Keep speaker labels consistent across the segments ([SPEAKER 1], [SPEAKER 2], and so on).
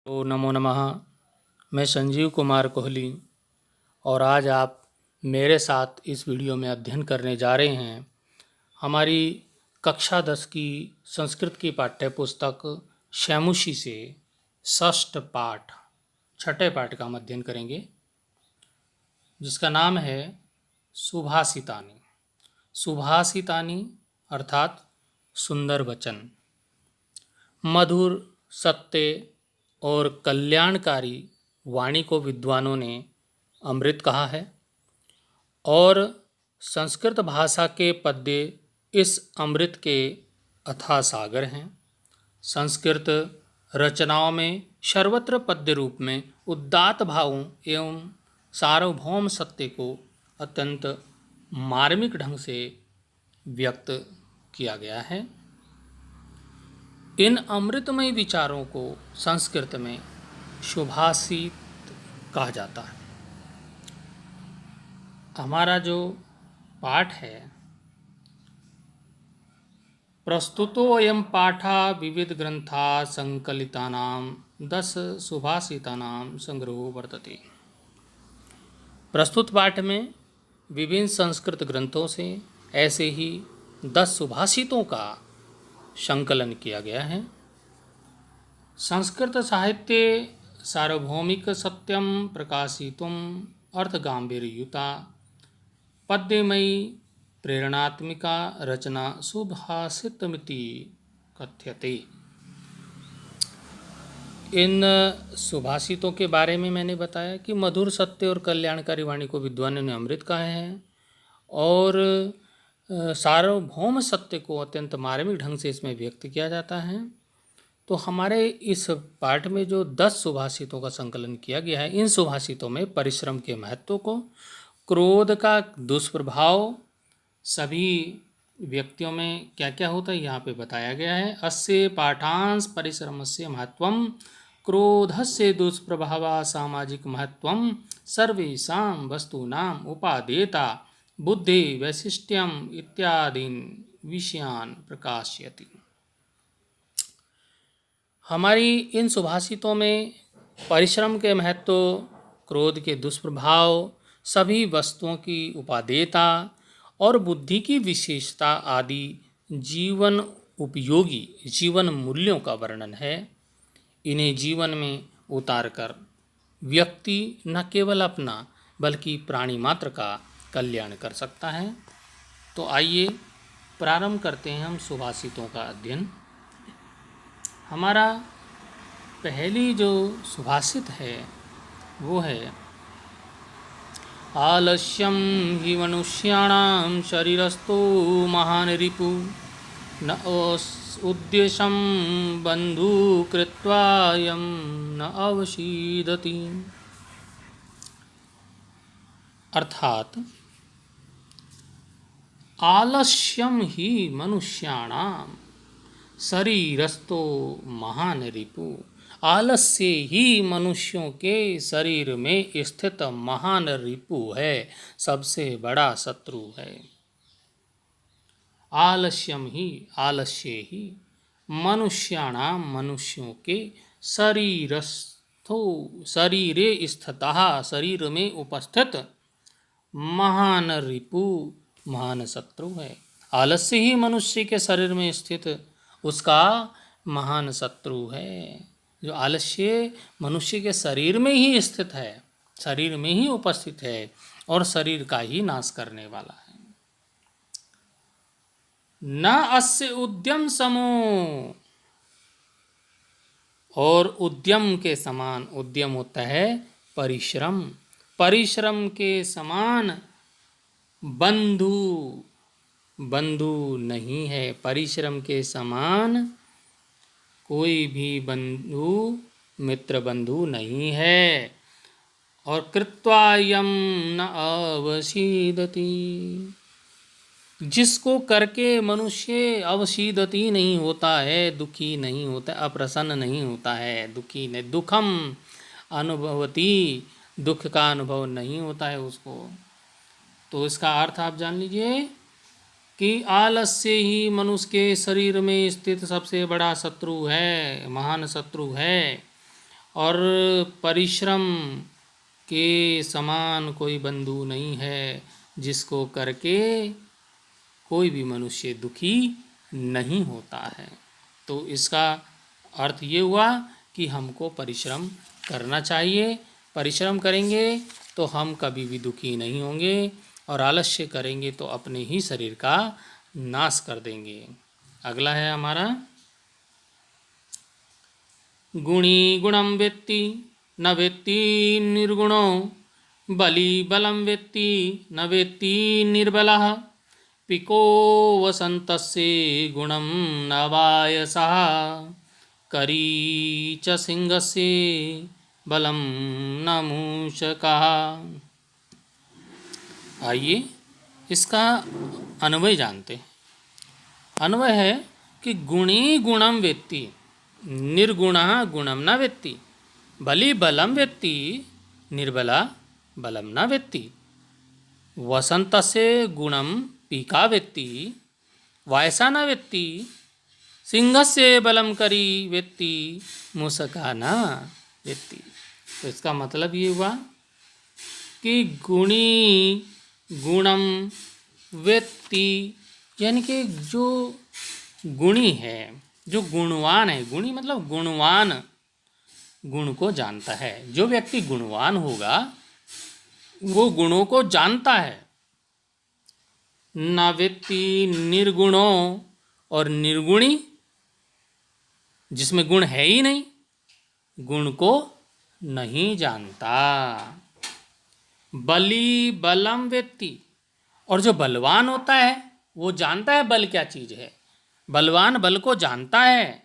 [SPEAKER 1] तो नमो नमः। मैं संजीव कुमार कोहली और आज आप मेरे साथ इस वीडियो में अध्ययन करने जा रहे हैं हमारी कक्षा 10 की संस्कृत की पाठ्य पुस्तक शैमुषी से षष्ठ पाठ छठे पाठ का हम अध्ययन करेंगे, जिसका नाम है सुभाषितानि। सुभाषितानि अर्थात सुंदर वचन, मधुर, सत्य और कल्याणकारी वाणी को विद्वानों ने अमृत कहा है और संस्कृत भाषा के पद्य इस अमृत के अथाह सागर हैं। संस्कृत रचनाओं में सर्वत्र पद्य रूप में उदात्त भावों एवं सार्वभौम सत्य को अत्यंत मार्मिक ढंग से व्यक्त किया गया है। इन अमृतमय विचारों को संस्कृत में सुभाषित कहा जाता है। हमारा जो पाठ है, प्रस्तुतो अयम पाठा विविध ग्रंथा संकलितानां 10 सुभाषितानां संग्रहो वर्तते। प्रस्तुत पाठ में विभिन्न संस्कृत ग्रंथों से ऐसे ही 10 सुभाषितों का संकलन किया गया है। संस्कृत साहित्य सार्वभौमिक सत्यम प्रकाशितुम अर्थगांभीर्युता पद्यमयी प्रेरणात्मिका रचना सुभाषितमिति कथ्यते। इन सुभाषितों के बारे में मैंने बताया कि मधुर, सत्य और कल्याणकारी वाणी को विद्वानों ने अमृत कहा है और सार्वभौम सत्य को अत्यंत मार्मिक ढंग से इसमें व्यक्त किया जाता है। तो हमारे इस पाठ में जो 10 सुभाषितों का संकलन किया गया है, इन सुभाषितों में परिश्रम के महत्व को, क्रोध का दुष्प्रभाव सभी व्यक्तियों में क्या क्या होता है यहाँ पे बताया गया है। अस्य पाठांश परिश्रमस्य महत्वम क्रोधस्य दुष्प्रभावा सामाजिक महत्वम सर्वेषां वस्तूनां उपादेयता बुद्धि वैशिष्ट्यम इत्यादीन विषयान प्रकाशयति। हमारी इन सुभाषितों में परिश्रम के महत्व, क्रोध के दुष्प्रभाव, सभी वस्तुओं की उपादेयता और बुद्धि की विशेषता आदि जीवन उपयोगी जीवन मूल्यों का वर्णन है। इन्हें जीवन में उतारकर व्यक्ति न केवल अपना बल्कि प्राणी मात्र का कल्याण कर सकता है। तो आइए प्रारंभ करते हैं हम सुभाषितों का अध्ययन। हमारा पहली जो सुभाषित है वो है आलस्यम हि मनुष्याणां शरीरस्थो महान रिपु न उद्देश्यं बंधु कृत्वायं न अवशीदति। अर्थात आलस्यम ही मनुष्याणां शरीरस्थो महान रिपु। आलस्य ही मनुष्यों के शरीर में स्थित महान रिपु है, सबसे बड़ा शत्रु है। आलस्य ही मनुष्याणां मनुष्यों के शरीरस्थो शरीरे स्थितः शरीर में उपस्थित महान रिपु महान शत्रु है। आलस्य ही मनुष्य के शरीर में स्थित उसका महान शत्रु है। जो आलस्य मनुष्य के शरीर में ही स्थित है, शरीर में ही उपस्थित है और शरीर का ही नाश करने वाला है। न अस्य उद्यम समो, और उद्यम के समान, उद्यम होता है परिश्रम, परिश्रम के समान बंधु नहीं है। परिश्रम के समान कोई भी बंधु मित्र बंधु नहीं है। और कृत्वायम न अवशीदति, जिसको करके मनुष्य अवशीदति नहीं होता है, दुखी नहीं होता, अप्रसन्न नहीं होता है, दुखी नहीं, दुखम अनुभवती, दुख का अनुभव नहीं होता है उसको। तो इसका अर्थ आप जान लीजिए कि आलस्य ही मनुष्य के शरीर में स्थित सबसे बड़ा शत्रु है, महान शत्रु है। और परिश्रम के समान कोई बंधु नहीं है जिसको करके कोई भी मनुष्य दुखी नहीं होता है। तो इसका अर्थ ये हुआ कि हमको परिश्रम करना चाहिए। परिश्रम करेंगे तो हम कभी भी दुखी नहीं होंगे, और आलस्य करेंगे तो अपने ही शरीर का नाश कर देंगे। अगला है हमारा, गुणी गुणम वेत्ति न वेत्ति निर्गुणो, बली बलम वेत्ति न वेत्ति निर्बलः, पिको वसन्तस्य गुणं न वायसः, करी च सिंहस्य बलम न मूषकः। आइए इसका अन्वय जानते हैं। अन्वय है कि गुणी गुणम वेत्ति, निर्गुणः गुणम न वेत्ति, बली बलम वेत्ति, निर्बला बलम न वेत्ति, वसन्तस्य गुणम पीका वेत्ति, वायसा न वेत्ति, सिंहस्य बलम करी वेत्ति, मूषका न वेत्ति। तो इसका मतलब ये हुआ कि गुणी गुणम वेत्ति, यानी कि जो गुणी है, जो गुणवान है, गुणी मतलब गुणवान, गुण को जानता है। जो व्यक्ति गुणवान होगा वो गुणों को जानता है। न वेत्ति निर्गुणो, और निर्गुणी जिसमें गुण है ही नहीं, गुण को नहीं जानता। बली बलम वेत्ति, और जो बलवान होता है वो जानता है बल क्या चीज़ है, बलवान बल को जानता है।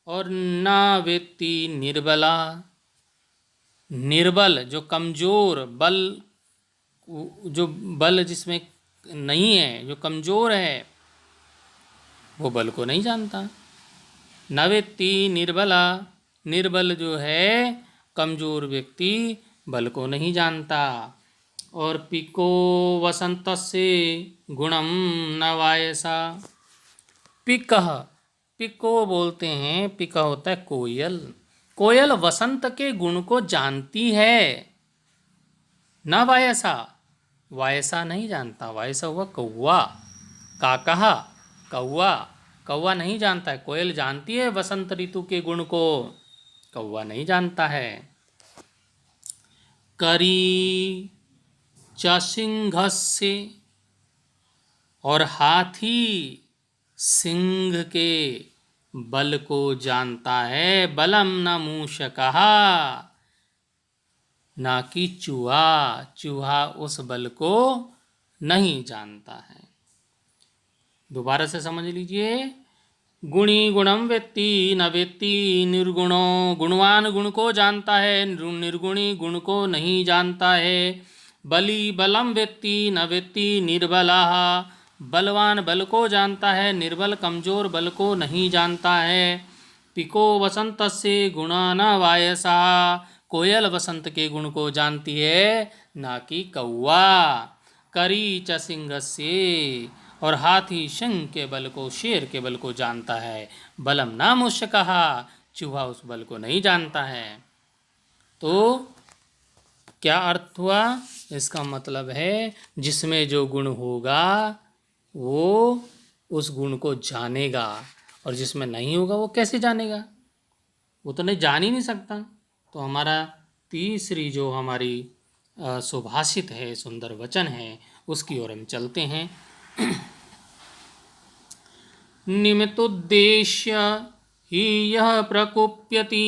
[SPEAKER 1] और न वेत्ति निर्बला, निर्बल जो कमज़ोर, बल जो बल जिसमें नहीं है, जो कमज़ोर है, वो बल को नहीं जानता। न वेत्ति निर्बला, निर्बल जो है कमज़ोर व्यक्ति बल को नहीं जानता। और पिको वसन्तस्य गुणम न वायसा, पिकः, पिको बोलते हैं, पिका होता है कोयल। कोयल वसंत के गुण को जानती है, न वायसा, वायसा नहीं जानता। वायसा हुआ कौवा, काकहा कौवा, कौवा नहीं जानता है। कोयल जानती है वसंत ऋतु के गुण को, कौवा नहीं जानता है। करी च सिंहस्य, और हाथी सिंह के बल को जानता है, बलम न मूषकः, ना कि चूहा, चूहा उस बल को नहीं जानता है। दोबारा से समझ लीजिए, गुणी गुणम वेत्ति न वेत्ति निर्गुणो, गुणवान गुण को जानता है, निर्गुणी गुण को नहीं जानता है। बली बलम वेत्ति न वेत्ति निर्बलः, बलवान बल को जानता है, निर्बल कमजोर बल को नहीं जानता है। पिको वसन्तस्य गुणा न वायसा, कोयल वसंत के गुण को जानती है, ना कि कौवा। करी च सिंहस्य, और हाथी सिंह के बल को, शेर के बल को जानता है। बलम न मूषकः, चूहा उस बल को नहीं जानता है। तो क्या अर्थ हुआ? इसका मतलब है जिसमें जो गुण होगा वो उस गुण को जानेगा, और जिसमें नहीं होगा वो कैसे जानेगा? वो तो नहीं, जान ही नहीं सकता। तो हमारा तीसरी जो हमारी सुभाषित है, सुंदर वचन है, उसकी ओर हम चलते हैं। निमित्तोद्देश्य हि यः प्रकोप्यति,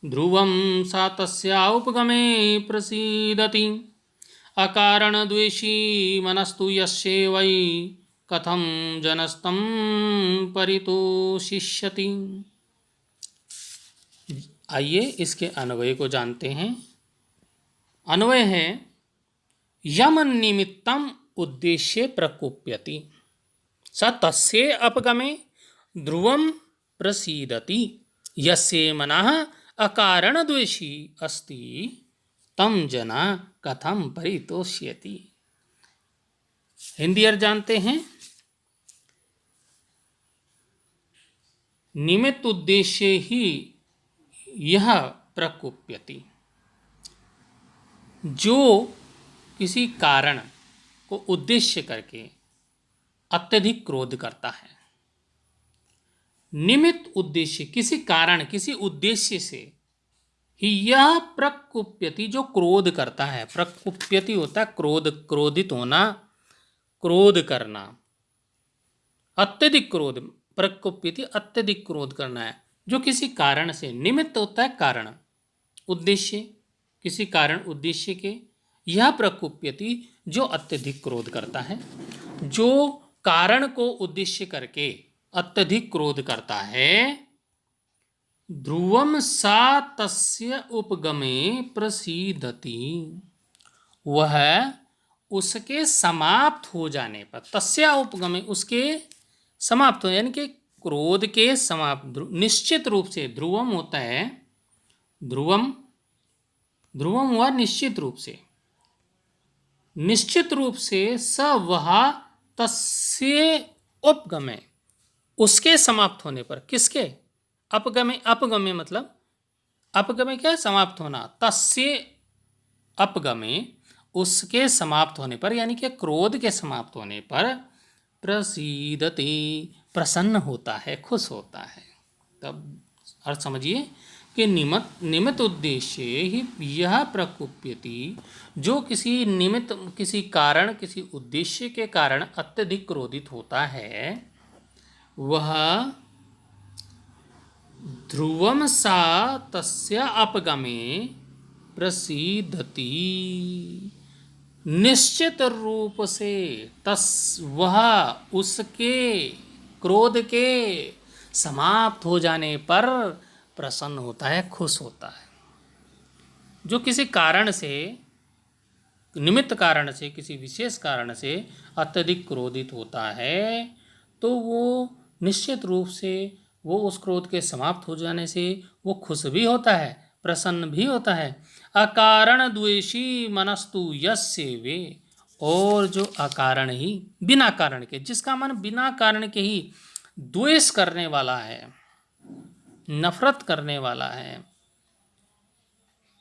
[SPEAKER 1] ध्रुवं सा तस्या उपगमे प्रसीदति, अकारणद्वेषी मनस्तु यस्य वै, कथं जनस्तं परितोषिष्यति। आइए इसके अन्वय को जानते हैं। अन्वय है, यम निमित्तम उद्देश्य प्रकोप्यति, स तस्य अपगमे ध्रुवं प्रसीदति, यस्य मनः अकारण द्वेषी अस्ति, तम जना कथम परितोष्यति। हिंदी अर्थ जानते हैं। निमित्त उद्देश्य ही यह प्रकुप्यति, जो किसी कारण को उद्देश्य करके अत्यधिक क्रोध करता है। निमित्त उद्देश्य, किसी कारण किसी उद्देश्य से ही यह प्रकुप्यति, जो क्रोध करता है। प्रकुप्यति होता है क्रोध, क्रोधित होना, क्रोध करना, अत्यधिक क्रोध। प्रकुप्यति अत्यधिक क्रोध करना है, जो किसी कारण से। निमित्त होता है कारण, उद्देश्य, किसी कारण उद्देश्य के। यह प्रकुप्यति, जो अत्यधिक क्रोध करता है, जो कारण को उद्देश्य करके अत्यधिक क्रोध करता है। ध्रुवम सा तस्य उपगमे प्रसीदति, वह उसके समाप्त हो जाने पर, तस्या उपगमे, उसके समाप्त हो, यानी कि क्रोध के समाप्त, निश्चित रूप से। ध्रुवम होता है, ध्रुवम, ध्रुवम हुआ निश्चित रूप से, निश्चित रूप से। स वह तस्य उपगमे, उसके समाप्त होने पर। किसके? अपगमे, अपगमे मतलब, अपगमे क्या है? समाप्त होना। तस्य अपगमे, उसके समाप्त होने पर, यानी कि क्रोध के समाप्त होने पर। प्रसीदति, प्रसन्न होता है, खुश होता है। तब अर्थ समझिए कि निमित्त उद्देश्य ही यह प्रकुप्यति, जो किसी निमित्त, किसी कारण, किसी उद्देश्य के कारण अत्यधिक क्रोधित होता है, वह ध्रुवम सा तस्य अपगमे प्रसीदति, निश्चित रूप से। वह उसके क्रोध के समाप्त हो जाने पर प्रसन्न होता है, खुश होता है। जो किसी कारण से, निमित्त कारण से, किसी विशेष कारण से अत्यधिक क्रोधित होता है, तो वो निश्चित रूप से, वो उस क्रोध के समाप्त हो जाने से वो खुश भी होता है, प्रसन्न भी होता है। अकारण द्वेषी मनस्तु यस्य वे, और जो अकारण ही, बिना कारण के, जिसका मन बिना कारण के ही द्वेष करने वाला है, नफरत करने वाला है।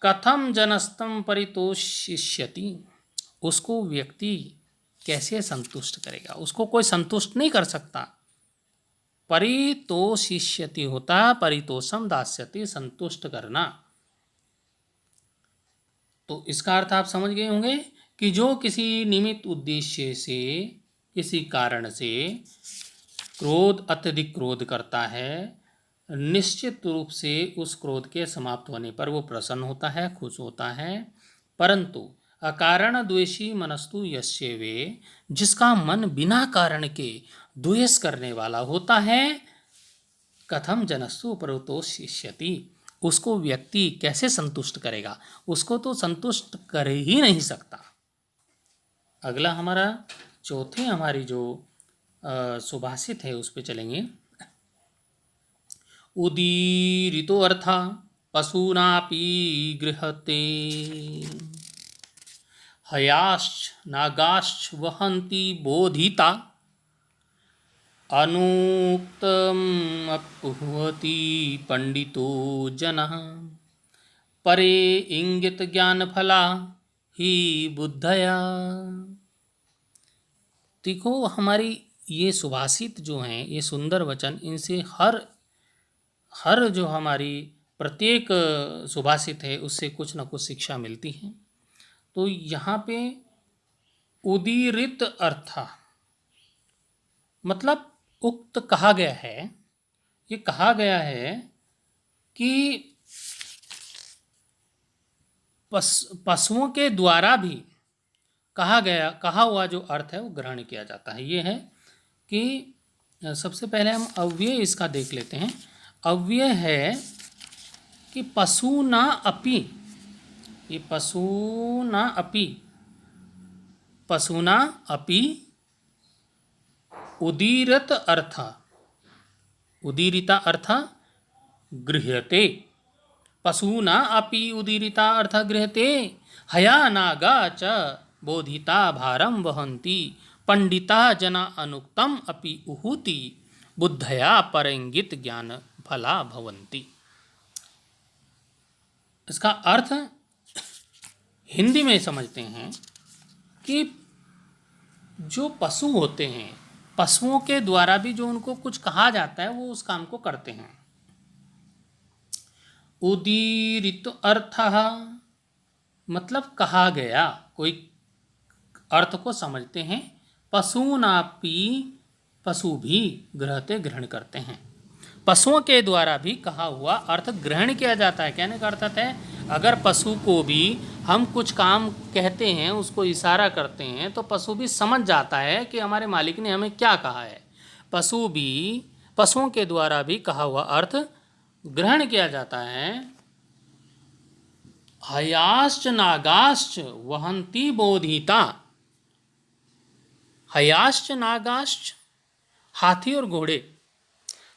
[SPEAKER 1] कथम जनस्तम परितोषिष्यति, उसको व्यक्ति कैसे संतुष्ट करेगा? उसको कोई संतुष्ट नहीं कर सकता। परितोषिष्यति होता परितोषम दास्यति, संतुष्ट करना। तो इसका अर्थ आप समझ गए होंगे कि जो किसी निमित्त उद्देश्य से, किसी कारण से क्रोध, अत्यधिक क्रोध करता है, निश्चित रूप से उस क्रोध के समाप्त होने पर वो प्रसन्न होता है, खुश होता है। परंतु अकारण द्वेषी मनस्तु यस्य वे, जिसका मन बिना कारण के द्वेष करने वाला होता है, कथम जनस्तु परितोषिष्यति, उसको व्यक्ति कैसे संतुष्ट करेगा? उसको तो संतुष्ट कर ही नहीं सकता। अगला हमारा चौथे, हमारी जो सुभाषित है उस पे चलेंगे। उदीरितो अर्था पशूनापि गृहते, हयाश्च नागाश्च वहन्ति बोधिता, अनुक्तम अपुहति पंडितो जनः, परे इंगित ज्ञान फला ही बुद्धया। देखो, हमारी ये सुभाषित जो हैं, ये सुंदर वचन, इनसे हर जो हमारी प्रत्येक सुभाषित है उससे कुछ न कुछ शिक्षा मिलती है। तो यहाँ पे उदीरित अर्थ मतलब उक्त कहा गया है, ये कहा गया है कि पशुओं के द्वारा भी कहा हुआ जो अर्थ है वो ग्रहण किया जाता है। ये है कि सबसे पहले हम अव्यय इसका देख लेते हैं। अव्यय है कि पशुना अपि, ये पशुना अपि, पशुना अपि उदीरत अर्थ, उदीरिता अर्थ गृह्यते, पशूना अपि उदीरिता अर्थ गृह्यते, हया नागा च बोधिता भारम वहन्ति, पंडिता जना अनुक्तम अपि उहुति, बुद्धया परंगित ज्ञान फला भवन्ति। इसका अर्थ हिंदी में समझते हैं कि जो पशु होते हैं, पशुओं के द्वारा भी जो उनको कुछ कहा जाता है वो उस काम को करते हैं। उदीरित अर्थः मतलब कहा गया, कोई अर्थ को समझते हैं। पशूनापि पशु भी ग्रहते ग्रहण करते हैं। पशुओं के द्वारा भी कहा हुआ अर्थ ग्रहण किया जाता है। कहने का अर्थ है अगर पशु को भी हम कुछ काम कहते हैं, उसको इशारा करते हैं, तो पशु भी समझ जाता है कि हमारे मालिक ने हमें क्या कहा है। पशुओं के द्वारा भी कहा हुआ अर्थ ग्रहण किया जाता है। हयाश्च नागाश्च वहन्ति बोधिता। हयाश्च नागाश्च हाथी और घोड़े,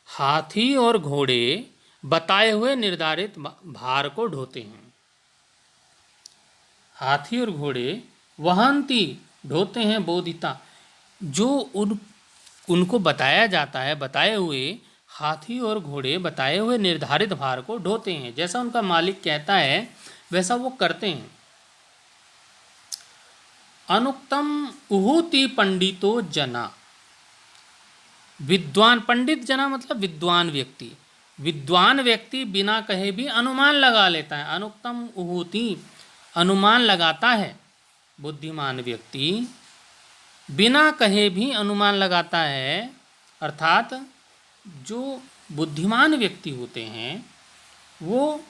[SPEAKER 1] हाथी और घोड़े बताए हुए निर्धारित भार को ढोते हैं। हाथी और घोड़े वहन्ति ढोते हैं बोधिता, जो उनको बताया जाता है, बताए हुए हाथी और घोड़े बताए हुए निर्धारित भार को ढोते हैं। जैसा उनका मालिक कहता है वैसा वो करते हैं। अनुक्तम उहुति पंडितो जना। विद्वान, पंडित जना मतलब विद्वान व्यक्ति। विद्वान व्यक्ति बिना कहे भी अनुमान लगा लेता है। अनुक्तम उहुति अनुमान लगाता है। बुद्धिमान व्यक्ति बिना कहे भी अनुमान लगाता है। अर्थात जो बुद्धिमान व्यक्ति होते हैं वो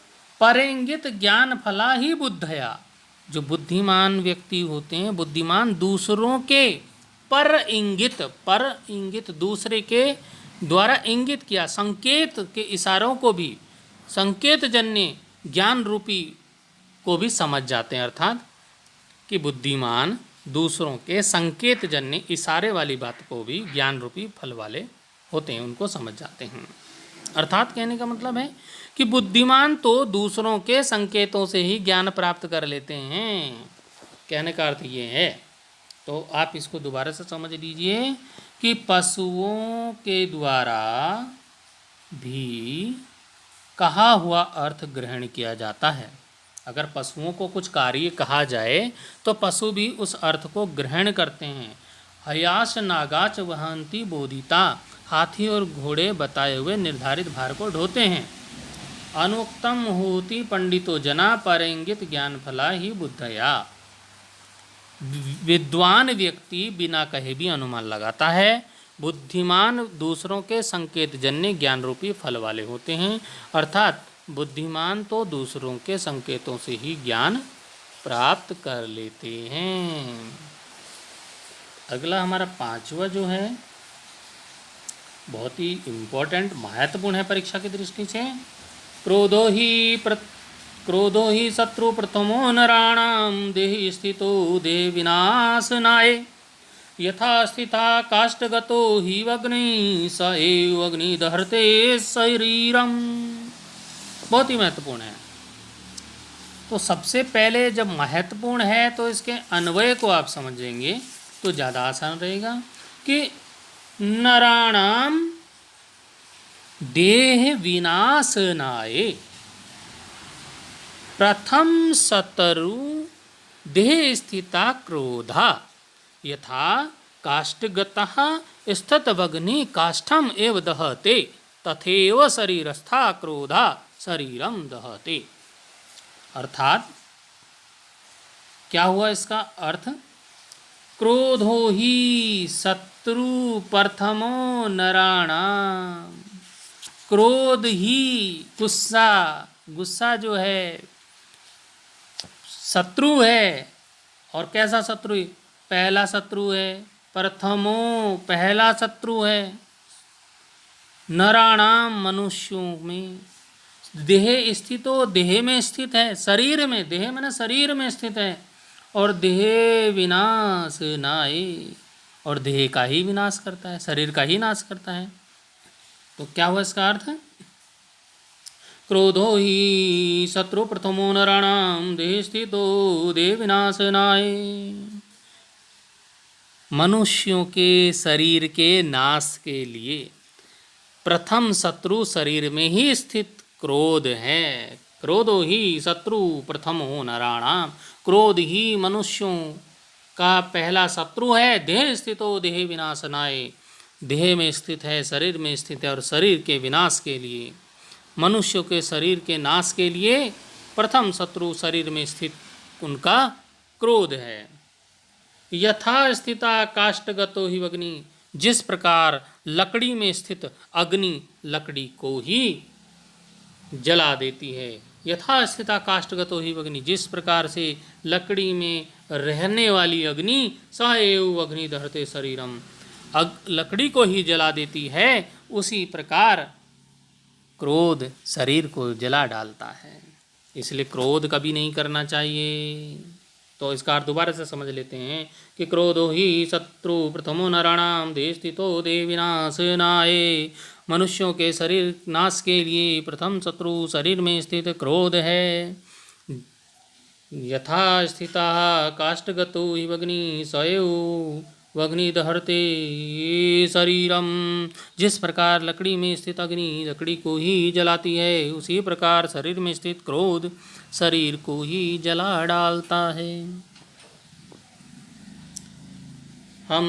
[SPEAKER 1] परेंगित ज्ञान फला ही बुद्धया। जो बुद्धिमान व्यक्ति होते हैं, बुद्धिमान दूसरों के पर इंगित दूसरे के द्वारा इंगित किया संकेत के इशारों को भी, संकेत जन्य ज्ञान रूपी को भी समझ जाते हैं। अर्थात कि बुद्धिमान दूसरों के संकेत जन्य इशारे वाली बात को भी ज्ञान रूपी फल वाले होते हैं, उनको समझ जाते हैं। अर्थात कहने का मतलब है कि बुद्धिमान तो दूसरों के संकेतों से ही ज्ञान प्राप्त कर लेते हैं। कहने का अर्थ ये है। तो आप इसको दोबारा से समझ लीजिए कि पशुओं के द्वारा भी कहा हुआ अर्थ ग्रहण किया जाता है। अगर पशुओं को कुछ कार्य कहा जाए तो पशु भी उस अर्थ को ग्रहण करते हैं। हयास नागाच वहन्ति बोधिता। हाथी और घोड़े बताए हुए निर्धारित भार को ढोते हैं। अनुक्तम होति पंडितो जना परेंगित ज्ञान फला ही बुद्धया। विद्वान व्यक्ति बिना कहे भी अनुमान लगाता है। बुद्धिमान दूसरों के संकेत जन्य ज्ञान रूपी फल वाले होते हैं। अर्थात बुद्धिमान तो दूसरों के संकेतों से ही ज्ञान प्राप्त कर लेते हैं। अगला हमारा पांचवा जो है बहुत ही इम्पोर्टेंट, महत्वपूर्ण है परीक्षा की दृष्टि से। क्रोधो ही शत्रु प्रथमो नराणाम देहि स्थितो देह विनाशनाय। यथा स्थिता काष्ठगतो ही अग्नि स एव अग्नि दहते शरीरम। बहुत ही महत्वपूर्ण है। तो सबसे पहले जब महत्वपूर्ण है तो इसके अन्वय को आप समझेंगे तो ज़्यादा आसान रहेगा कि नराणाम देह विनाशनाय प्रथम शत्रु देह स्थिता क्रोधा। यथा काष्ठगतः स्थितवग्नि काष्ठम एव दहते तथैव शरीरस्था क्रोधा शरीरम दहते। अर्थात क्या हुआ इसका अर्थ? क्रोधो ही शत्रु प्रथमो नराणाम। क्रोध ही गुस्सा जो है शत्रु है। और कैसा शत्रु है? पहला शत्रु है। प्रथमो पहला शत्रु है। नराणाम मनुष्यों में। देह स्थितो देह में स्थित है, शरीर में। देह मैंने शरीर में स्थित है। और देह विनाश नाय, और देह का ही विनाश करता है, शरीर का ही नाश करता है। तो क्या हुआ इसका अर्थ? क्रोधो ही शत्रु प्रथमो नराणाम देह स्थितो देह विनाशनाय। मनुष्यों के शरीर के नाश के लिए प्रथम शत्रु शरीर में ही स्थित क्रोध है। क्रोधो ही शत्रु प्रथमो नराणाम। क्रोध ही मनुष्यों का पहला शत्रु है। देह स्थितो देह विनाशनाय, देह में स्थित है, शरीर में स्थित है और शरीर के विनाश के लिए, मनुष्यों के शरीर के नाश के लिए प्रथम शत्रु शरीर में स्थित उनका क्रोध है। यथा स्थिता काष्ठगतो ही अग्नि, जिस प्रकार लकड़ी में स्थित अग्नि लकड़ी को ही जला देती है। यथा स्थिता काष्ठगतो ही अग्नि, जिस प्रकार से लकड़ी में रहने वाली अग्नि स एव अग्नि दहते शरीरम, लकड़ी को ही जला देती है, उसी प्रकार क्रोध शरीर को जला डालता है। इसलिए क्रोध कभी नहीं करना चाहिए। तो इसका अर्थ दोबारा से समझ लेते हैं कि क्रोधो ही शत्रु प्रथमो नराणाम देह स्थितो देह विनाशनाय, मनुष्यों के शरीर नाश के लिए प्रथम शत्रु शरीर में स्थित क्रोध है। यथा स्थिता काष्ठगतो हि अग्नि सएव अग्नि दहते शरीरम, जिस प्रकार लकड़ी में स्थित अग्नि लकड़ी को ही जलाती है, उसी प्रकार शरीर में स्थित क्रोध शरीर को ही जला डालता है। हम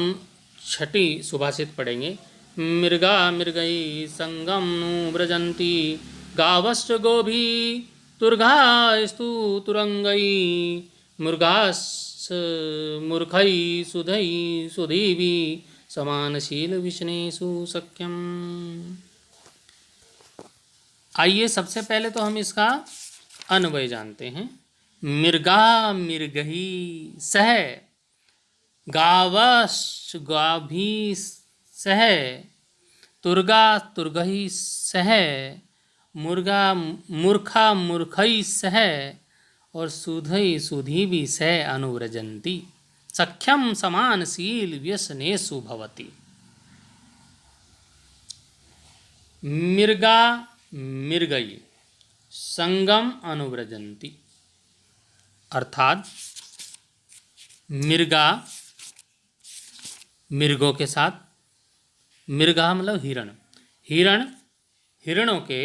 [SPEAKER 1] छठी सुभाषित पढ़ेंगे। मृगा मृगई संगम नु व्रजंती, गावश्च गोभी तुर्गास्तु तुरंगई, मृगास् मूर्खई सुधई सुधीवी, समानशील विष्णेषु सख्यम। आइए सबसे पहले तो हम इसका अन्वय जानते हैं। मृगा मृगही सह, गावश्च गाभी सह, तुर्गा तुर्गही सह, मुर्गा मूर्खा मूर्खई सह और सुधई सुधी भी सह अनुव्रजंती, सख्यम समानशील व्यसनेषु भवति। मृगा मृगई संगम अनुव्रजंती, अर्थात मृगा मृगों के साथ, मृगा मतलब हिरण, हिरण हिरणों के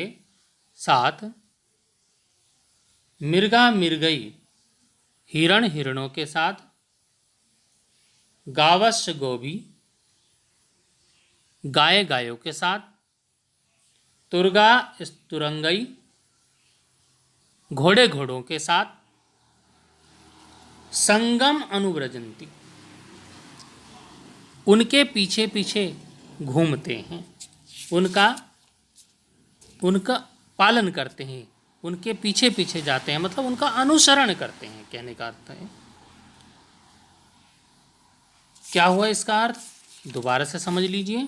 [SPEAKER 1] साथ, मृगा मृगई हिरण हिरणों के साथ, गावश्च गोभी गाय गायों के साथ, तुर्गा तुरंगई घोड़े घोड़ों के साथ, संगम अनुव्रजंती उनके पीछे पीछे घूमते हैं, उनका पालन करते हैं, उनके पीछे पीछे जाते हैं, मतलब उनका अनुसरण करते हैं, कहने का अर्थ है। क्या हुआ इसका अर्थ, दोबारा से समझ लीजिए।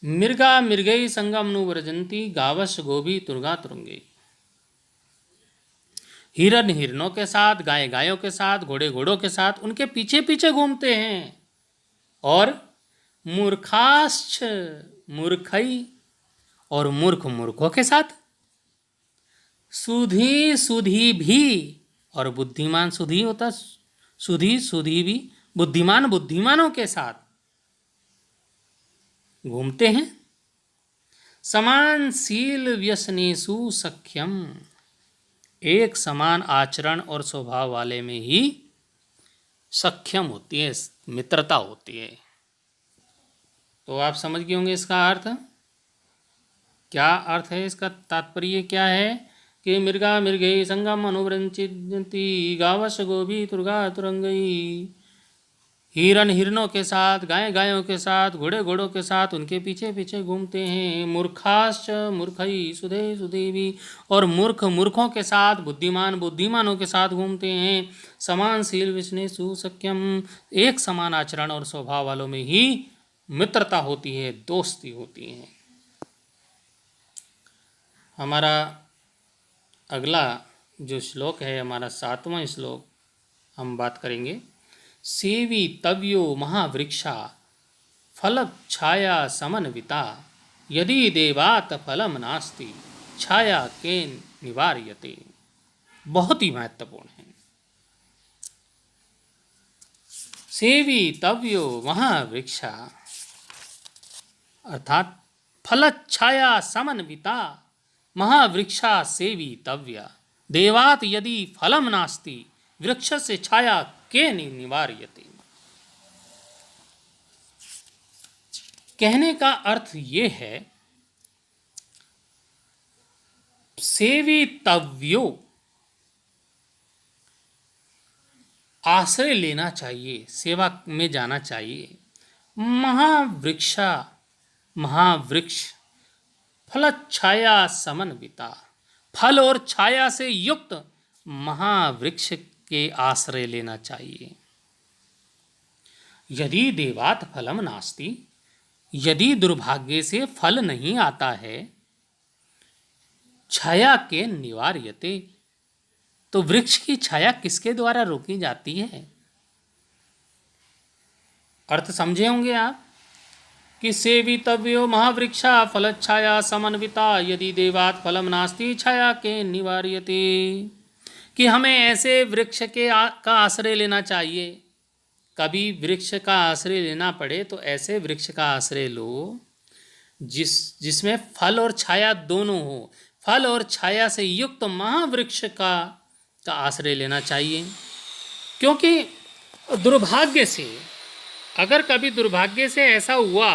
[SPEAKER 1] मृगा मृगई संगम नु व्रजंती, गावश गोभी तुर्गा तुरंगई, हिरण हिरणों के साथ, गाय गायों के साथ, घोड़े घोड़ों के साथ उनके पीछे पीछे घूमते हैं। और मूर्खाश्च मूर्खई और मूर्ख मूर्खों के साथ, सुधी सुधी भी और बुद्धिमान सुधी होता, सुधी सुधी भी बुद्धिमान बुद्धिमानों के साथ घूमते हैं। समानशील व्यसनेषु सख्यम, एक समान आचरण और स्वभाव वाले में ही सख्यम होती है, मित्रता होती है। तो आप समझ गए होंगे इसका अर्थ। क्या अर्थ है इसका, तात्पर्य क्या है कि मृगा मृगे संगम अनुव्रजंती, गावश गोभी तुर्गा तुरंगई, हिरण हिरणों के साथ, गाय गायों के साथ, घोड़े घोड़ों के साथ उनके पीछे पीछे घूमते हैं। मूर्खाश्च मूर्खई सुधे सुधेवी, और मूर्ख मूर्खों के साथ, बुद्धिमान बुद्धिमानों के साथ घूमते हैं। समानशील विष्णेषु सख्यम, एक समान आचरण और स्वभाव वालों में ही मित्रता होती है, दोस्ती होती है। हमारा अगला जो श्लोक है, हमारा 7वां श्लोक, हम बात करेंगे। सेवी तव्यो महावृक्षा फल छाया समन्विता, यदि देवात फलम नास्ति छाया केन निवार्यते। बहुत ही महत्वपूर्ण है। सेवी तव्यो महावृक्षा अर्थात फल छाया समन्विता, महावृक्षा सेवितव्या देवात यदि फलम नास्ति वृक्षस्य छाया के निवार्यते। कहने का अर्थ ये है, सेवितव्यो आश्रय लेना चाहिए, सेवा में जाना चाहिए। महावृक्ष फल छाया समन्विता, फल और छाया से युक्त महावृक्ष के आश्रय लेना चाहिए। यदि देवात फलम नास्ति, यदि दुर्भाग्य से फल नहीं आता है, छाया के निवार्यते, तो वृक्ष की छाया किसके द्वारा रोकी जाती है? अर्थ समझे होंगे आप कि सेवितव्यो महावृक्षा फलच्छाया समन्विता यदि देवात फलम नास्ति छाया के निवार्यते, कि हमें ऐसे वृक्ष का आश्रय लेना चाहिए। कभी वृक्ष का आश्रय लेना पड़े तो ऐसे वृक्ष का आश्रय लो जिसमें फल और छाया दोनों हो। फल और छाया से युक्त महावृक्ष का आश्रय लेना चाहिए। क्योंकि दुर्भाग्य से, अगर कभी दुर्भाग्य से ऐसा हुआ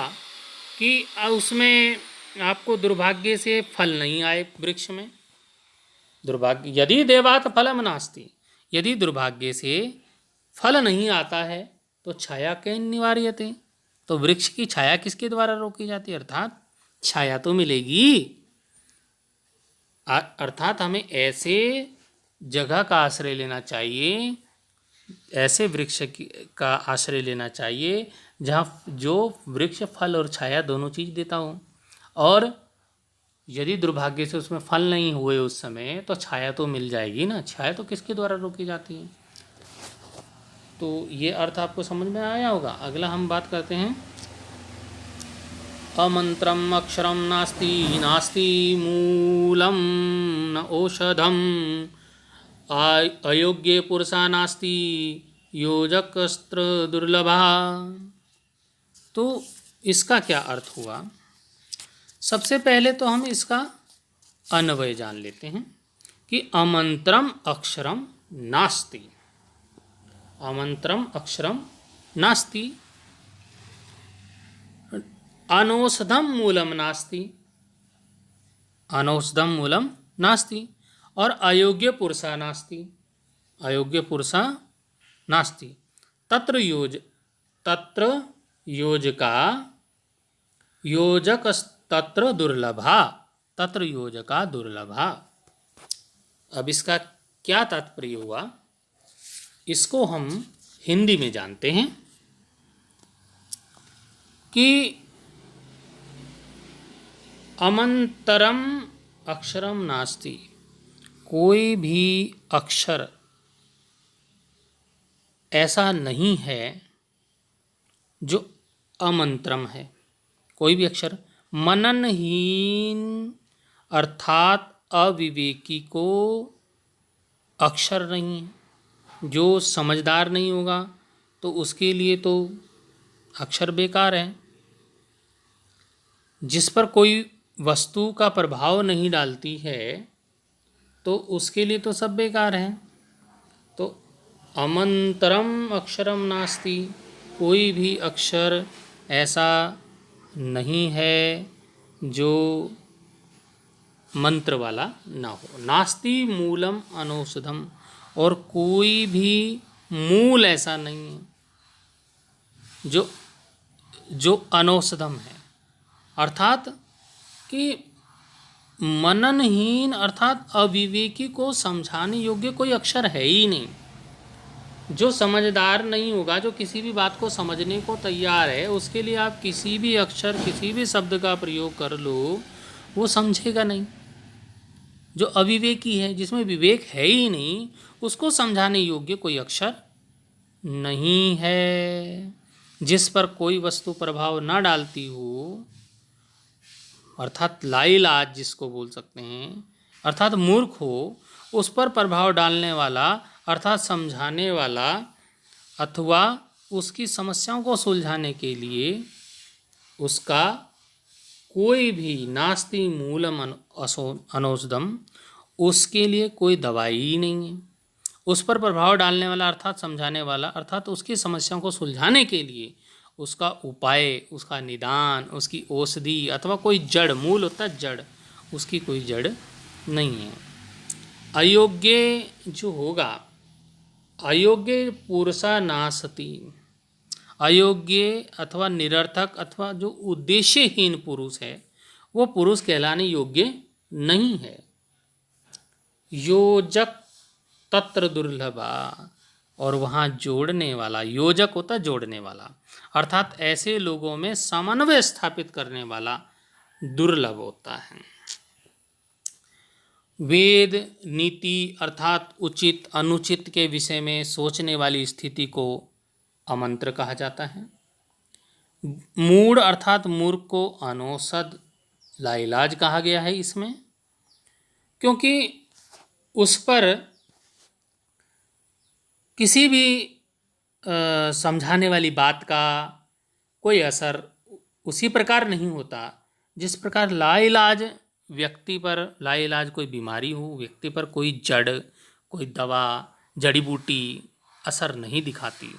[SPEAKER 1] कि उसमें आपको दुर्भाग्य से फल नहीं आए वृक्ष में, दुर्भाग्य यदि देवात फलम नास्ति, यदि दुर्भाग्य से फल नहीं आता है तो छाया के निवार्यते, तो वृक्ष की छाया किसके द्वारा रोकी जाती है? अर्थात छाया तो मिलेगी। अर्थात हमें ऐसे जगह का आश्रय लेना चाहिए, ऐसे वृक्ष का आश्रय लेना चाहिए जहाँ जो वृक्ष फल और छाया दोनों चीज़ देता हो। और यदि दुर्भाग्य से उसमें फल नहीं हुए उस समय, तो छाया तो मिल जाएगी ना। छाया तो किसके द्वारा रोकी जाती है? तो ये अर्थ आपको समझ में आया होगा। अगला हम बात करते हैं, अमंत्रम अक्षरम नास्ति नास्ति मूलम न औषधम अयोग्य पुरुषा नास्ति योजकस्त्र दुर्लभा। तो इसका क्या अर्थ हुआ? सबसे पहले तो हम इसका अन्वय जान लेते हैं कि अमंत्रम अक्षरम नास्ति, अमंत्रम अक्षरम नास्ति, अनौषधम मूलम नास्ति, अनौषधम मूलम नास्ति, और अयोग्य पुरुषा नास्ति, अयोग्य पुरुषा नास्ति, तत्र योजका योजक तत्र दुर्लभा, तत्र योजका दुर्लभा। अब इसका क्या तात्पर्य हुआ, इसको हम हिंदी में जानते हैं कि अमंतरम अक्षरम नास्ति, कोई भी अक्षर ऐसा नहीं है जो अमंत्रम है। कोई भी अक्षर मननहीन अर्थात अविवेकी को अक्षर नहीं है। जो समझदार नहीं होगा तो उसके लिए तो अक्षर बेकार है। जिस पर कोई वस्तु का प्रभाव नहीं डालती है तो उसके लिए तो सब बेकार है। तो अमंतरम अक्षरम नास्ति, कोई भी अक्षर ऐसा नहीं है जो मंत्र वाला ना हो। नास्ति मूलम अनौषधम, और कोई भी मूल ऐसा नहीं है जो अनौषधम है। अर्थात कि मननहीन अर्थात अविवेकी को समझाने योग्य कोई अक्षर है ही नहीं। जो समझदार नहीं होगा, जो किसी भी बात को समझने को तैयार है, उसके लिए आप किसी भी अक्षर किसी भी शब्द का प्रयोग कर लो, वो समझेगा नहीं। जो अविवेकी है, जिसमें विवेक है ही नहीं, उसको समझाने योग्य कोई अक्षर नहीं है। जिस पर कोई वस्तु प्रभाव ना डालती हो, अर्थात लाइलाज जिसको बोल सकते हैं, अर्थात मूर्ख हो, उस पर प्रभाव डालने वाला अर्थात समझाने वाला अथवा उसकी समस्याओं को सुलझाने के लिए उसका कोई भी नास्ति मूलम अनौषधम, उसके लिए कोई दवाई ही नहीं है। उस पर प्रभाव डालने वाला अर्थात समझाने वाला अर्थात उसकी समस्याओं को सुलझाने के लिए उसका उपाय, उसका निदान, उसकी औषधि अथवा कोई जड़, मूल होता है जड़, उसकी कोई जड़ नहीं है। अयोग्य जो होगा, अयोग्य पुरुषा नासति, अयोग्य अथवा निरर्थक अथवा जो उद्देश्यहीन पुरुष है वो पुरुष कहलाने योग्य नहीं है। योजक तत्र दुर्लभा, और वहाँ जोड़ने वाला, योजक होता जोड़ने वाला, अर्थात ऐसे लोगों में समन्वय स्थापित करने वाला दुर्लभ होता है। वेद नीति अर्थात उचित अनुचित के विषय में सोचने वाली स्थिति को अमंत्र कहा जाता है। मूढ़ अर्थात मूर्ख को अनौषध, लाइलाज कहा गया है इसमें, क्योंकि उस पर किसी भी समझाने वाली बात का कोई असर उसी प्रकार नहीं होता जिस प्रकार लाइलाज व्यक्ति पर, लाइलाज कोई बीमारी हो, व्यक्ति पर कोई जड़, कोई दवा, जड़ी बूटी असर नहीं दिखाती।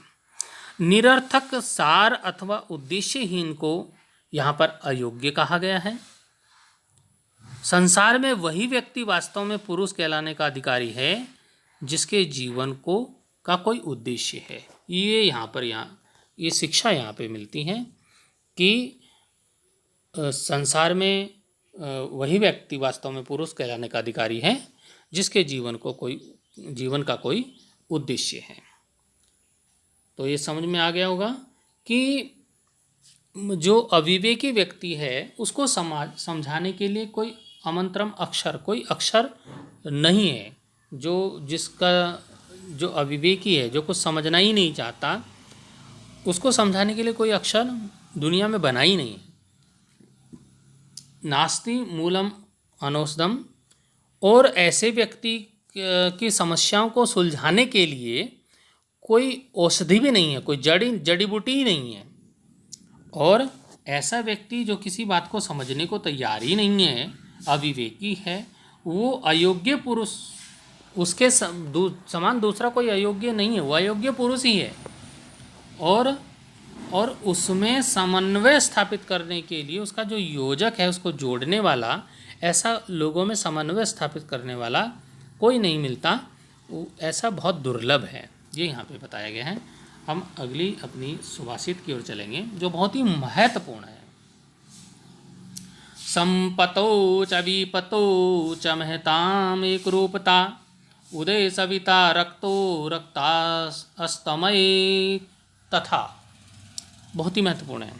[SPEAKER 1] निरर्थक सार अथवा उद्देश्यहीन को यहाँ पर अयोग्य कहा गया है। संसार में वही व्यक्ति वास्तव में पुरुष कहलाने का अधिकारी है जिसके जीवन को का कोई उद्देश्य है। ये यहाँ पर ये शिक्षा यहाँ पे मिलती है कि संसार में वही व्यक्ति वास्तव में पुरुष कहलाने का अधिकारी है जिसके जीवन का कोई उद्देश्य है। तो ये समझ में आ गया होगा कि जो अविवेकी व्यक्ति है उसको समझाने के लिए कोई अमंत्रम अक्षर, कोई अक्षर नहीं है। जिसका जो अविवेकी है, जो कुछ समझना ही नहीं चाहता, उसको समझाने के लिए कोई अक्षर दुनिया में बना ही नहीं है। नास्ति मूलम अनौषधम, और ऐसे व्यक्ति की समस्याओं को सुलझाने के लिए कोई औषधि भी नहीं है, कोई जड़ी बूटी ही नहीं है। और ऐसा व्यक्ति जो किसी बात को समझने को तैयार ही नहीं है, अविवेकी है, वो अयोग्य पुरुष, उसके समान दूसरा कोई अयोग्य नहीं है, वो अयोग्य पुरुष ही है। और उसमें समन्वय स्थापित करने के लिए उसका जो योजक है, उसको जोड़ने वाला, ऐसा लोगों में समन्वय स्थापित करने वाला कोई नहीं मिलता, ऐसा बहुत दुर्लभ है। ये यहाँ पे बताया गया है। हम अगली अपनी सुभाषित की ओर चलेंगे जो बहुत ही महत्वपूर्ण है। संपतो च विपतो च महताम एक रूपता, उदय सविता रक्तो रक्ता अस्तमय तथा। बहुत ही महत्वपूर्ण है।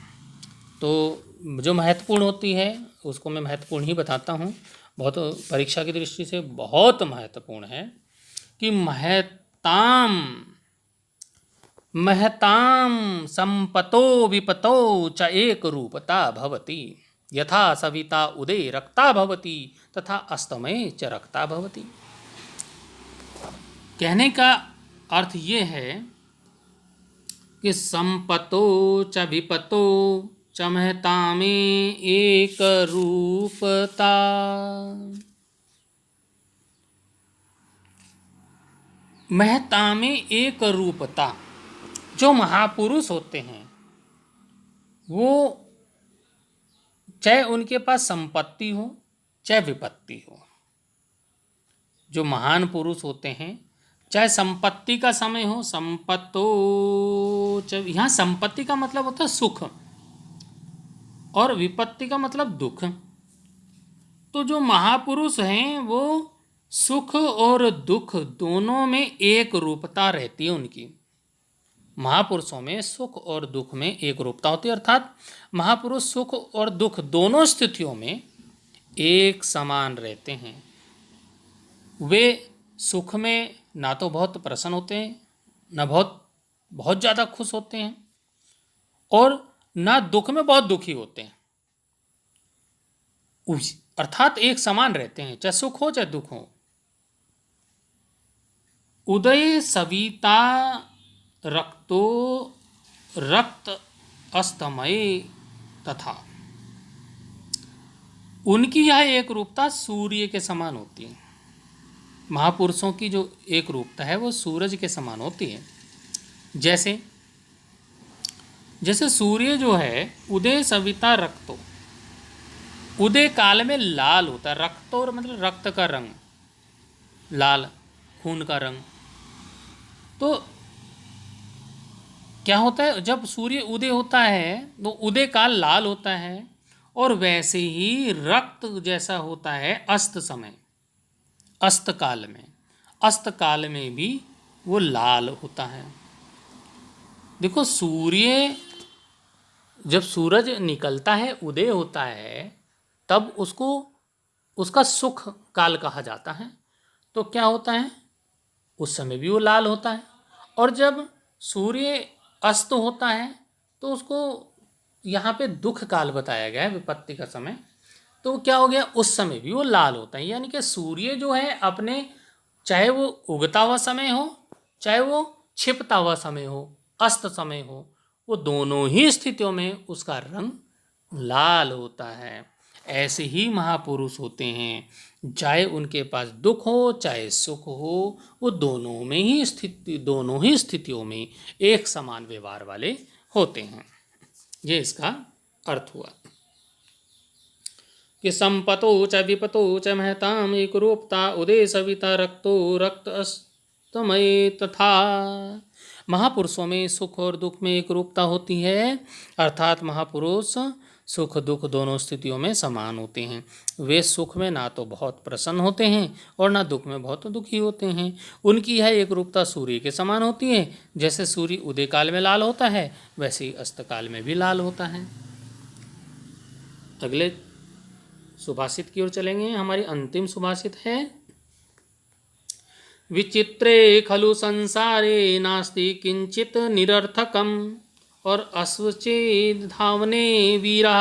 [SPEAKER 1] तो जो महत्वपूर्ण होती है उसको मैं महत्वपूर्ण ही बताता हूँ। बहुत परीक्षा की दृष्टि से बहुत महत्वपूर्ण है कि महताम संपतो विपतो च एक रूपता भवति, यथा सविता उदय रक्ता भवति तथा अस्तमय च रक्ता भवति। कहने का अर्थ ये है कि संपतो च विपतो च महता में एक रूपता, महता में एक रूपता। जो महापुरुष होते हैं वो चाहे उनके पास संपत्ति हो चाहे विपत्ति हो, जो महान पुरुष होते हैं, चाहे संपत्ति का समय हो, संपत्तो, यहाँ संपत्ति का मतलब होता है सुख और विपत्ति का मतलब दुख। तो जो महापुरुष हैं वो सुख और दुख दोनों में एक रूपता रहती है उनकी। महापुरुषों में सुख और दुख में एक रूपता होती है, अर्थात महापुरुष सुख और दुख दोनों स्थितियों में एक समान रहते हैं। वे सुख में ना तो बहुत प्रसन्न होते हैं, ना बहुत ज़्यादा खुश होते हैं, और ना दुख में बहुत दुखी होते हैं। अर्थात एक समान रहते हैं, चाहे सुख हो चाहे दुख हो। उदय सविता रक्तो रक्त अस्तमय तथा। उनकी यह एक रूपता सूर्य के समान होती है। महापुरुषों की जो एक रूपता है वो सूरज के समान होती है। जैसे जैसे सूर्य जो है उदय सविता रक्तो, उदय काल में लाल होता है। रक्तो और मतलब रक्त का रंग, लाल खून का रंग। तो क्या होता है, जब सूर्य उदय होता है तो उदय काल लाल होता है, और वैसे ही रक्त जैसा होता है अस्त समय, अस्त काल में, अस्त काल में भी वो लाल होता है। देखो सूर्य, जब सूरज निकलता है, उदय होता है, तब उसको उसका सुख काल कहा जाता है। तो क्या होता है, उस समय भी वो लाल होता है। और जब सूर्य अस्त होता है तो उसको यहाँ पे दुख काल बताया गया है, विपत्ति का समय। तो क्या हो गया, उस समय भी वो लाल होता है। यानी कि सूर्य जो है अपने, चाहे वो उगता हुआ समय हो, चाहे वो छिपता हुआ समय हो, अस्त समय हो, वो दोनों ही स्थितियों में उसका रंग लाल होता है। ऐसे ही महापुरुष होते हैं, चाहे उनके पास दुख हो चाहे सुख हो, वो दोनों ही स्थितियों में एक समान व्यवहार वाले होते हैं। ये इसका अर्थ हुआ कि संपतो च विपतो च महताम एक रूपता उदय सविता रक्तो रक्त अस्तमय तथा। महापुरुषों में सुख और दुख में एक रूपता होती है, अर्थात महापुरुष सुख दुख दोनों स्थितियों में समान होते हैं। वे सुख में ना तो बहुत प्रसन्न होते हैं और ना दुख में बहुत दुखी होते हैं। उनकी यह एक रूपता सूर्य के समान होती है। जैसे सूर्य उदय काल में लाल होता है, वैसे ही अस्त काल में भी लाल होता है। अगले सुभाषित की ओर चलेंगे। हमारी अंतिम सुभाषित है, विचित्रे खलु संसारे नास्ति किंचित निरर्थकम और अश्वचेद धावने वीरा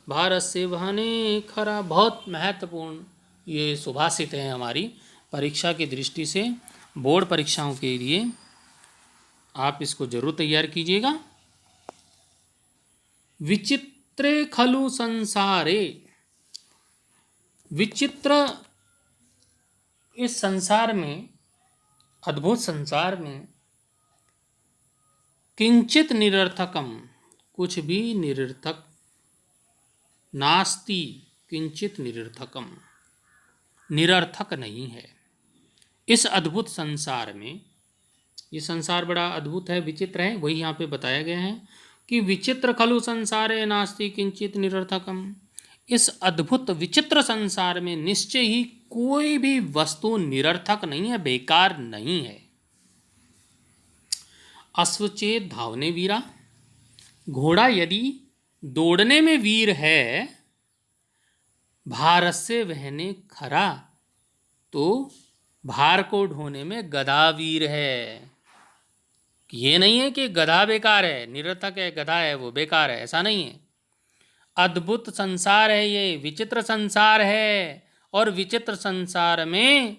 [SPEAKER 1] भारत से बहने खरा। बहुत महत्वपूर्ण ये सुभाषित है हमारी परीक्षा की दृष्टि से, बोर्ड परीक्षाओं के लिए आप इसको जरूर तैयार कीजिएगा। विचित्रे खलु संसारे, विचित्र इस संसार में, अद्भुत संसार में, किंचित निरर्थकम कुछ भी निरर्थक, नास्ति किंचित निरर्थकम निरर्थक नहीं है। इस अद्भुत संसार में, ये संसार बड़ा अद्भुत है, विचित्र है, वही यहाँ पे बताया गया है कि विचित्र खलु संसारे नास्ति किंचित निरर्थकम। इस अद्भुत विचित्र संसार में निश्चय ही कोई भी वस्तु निरर्थक नहीं है, बेकार नहीं है। अश्वचेत धावने वीरा, घोड़ा यदि दौड़ने में वीर है, भारत से वहने खरा, तो भार को ढोने में गधा वीर है। ये नहीं है कि गधा बेकार है, निरर्थक है, गधा है वो बेकार है, ऐसा नहीं है। अद्भुत संसार है ये, विचित्र संसार है, और विचित्र संसार में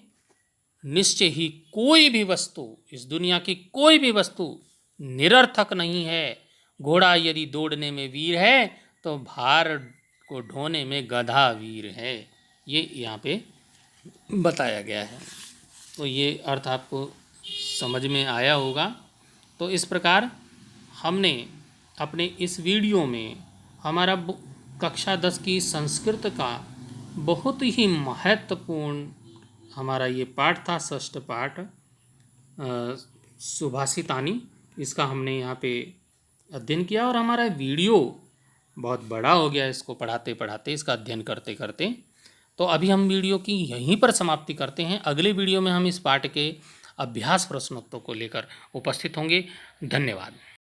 [SPEAKER 1] निश्चय ही कोई भी वस्तु, इस दुनिया की कोई भी वस्तु निरर्थक नहीं है। घोड़ा यदि दौड़ने में वीर है तो भार को ढोने में गधा वीर है, ये यहाँ पे बताया गया है। तो ये अर्थ आपको समझ में आया होगा। तो इस प्रकार हमने अपने इस वीडियो में हमारा कक्षा 10 की संस्कृत का बहुत ही महत्वपूर्ण हमारा ये पाठ था, षष्ठ पाठ सुभाषितानि, इसका हमने यहाँ पे अध्ययन किया। और हमारा वीडियो बहुत बड़ा हो गया इसको पढ़ाते पढ़ाते, इसका अध्ययन करते करते। तो अभी हम वीडियो की यहीं पर समाप्ति करते हैं। अगले वीडियो में हम इस पाठ के अभ्यास प्रश्नोत्तरों को लेकर उपस्थित होंगे। धन्यवाद।